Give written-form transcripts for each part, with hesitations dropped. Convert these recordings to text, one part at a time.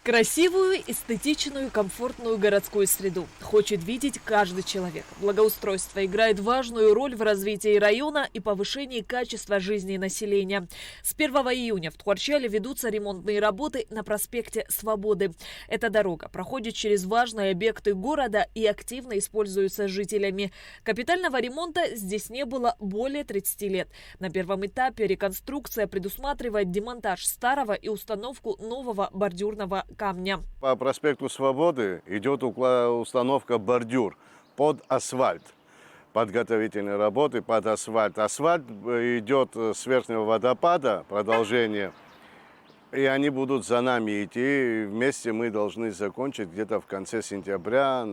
Красивую, эстетичную, комфортную городскую среду хочет видеть каждый человек. Благоустройство играет важную роль в развитии района и повышении качества жизни населения. С 1 июня в Тхуарчале ведутся ремонтные работы на проспекте Свободы. Эта дорога проходит через важные объекты города и активно используется жителями. Капитального ремонта здесь не было более 30 лет. На первом этапе реконструкция предусматривает демонтаж старого и установку нового бордюрного камня. По проспекту Свободы идет установка бордюр под асфальт. Подготовительные работы под асфальт. Асфальт идет с верхнего водопада, продолжение. И они будут за нами идти. Вместе мы должны закончить где-то в конце сентября.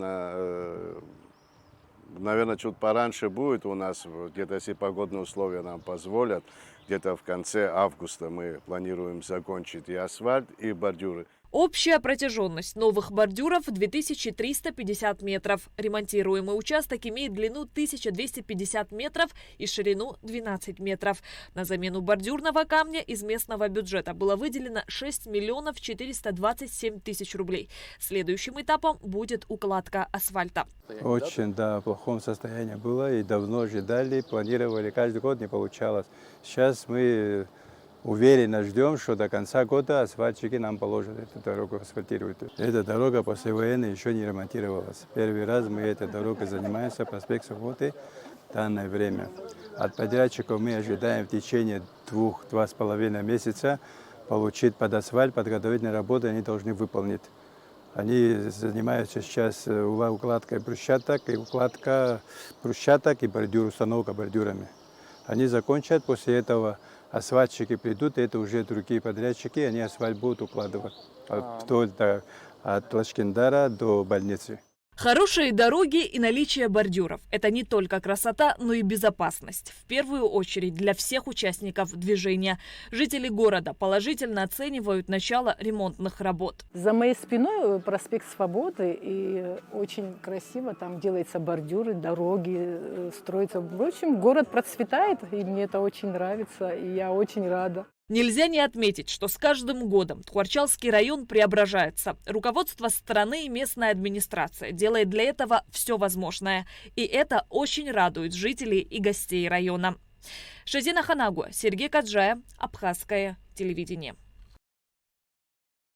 Наверное, чуть пораньше будет у нас, где-то если погодные условия нам позволят. Где-то в конце августа мы планируем закончить и асфальт, и бордюры. Общая протяженность новых бордюров 2350 метров. Ремонтируемый участок имеет длину 1250 метров и ширину 12 метров. На замену бордюрного камня из местного бюджета было выделено 6 миллионов 427 тысяч рублей. Следующим этапом будет укладка асфальта. Очень, в плохом состоянии было и давно ожидали, планировали, каждый год не получалось. Сейчас мы уверенно ждем, что до конца года асфальтчики нам положат эту дорогу, асфальтируют. Эта дорога послевоенная еще не ремонтировалась. Первый раз мы этой дорогой занимаемся, проспект Свободы, в данное время. От подрядчиков мы ожидаем в течение 2–2,5 месяца получить под асфальт, подготовительные работы они должны выполнить. Они занимаются сейчас укладкой брусчаток, и бордюр, установка бордюрами. Они закончат, после этого асфальтчики придут, это уже другие подрядчики, они асфальт будут укладывать от Лашкендара до больницы. Хорошие дороги и наличие бордюров – это не только красота, но и безопасность. В первую очередь для всех участников движения. Жители города положительно оценивают начало ремонтных работ. За моей спиной проспект Свободы, и очень красиво там делаются бордюры, дороги строятся. В общем, город процветает, и мне это очень нравится, и я очень рада. Нельзя не отметить, что с каждым годом Тхуарчалский район преображается. Руководство страны и местная администрация делает для этого все возможное. И это очень радует жителей и гостей района. Шазина Ханагуа, Сергей Каджая, Абхазское телевидение.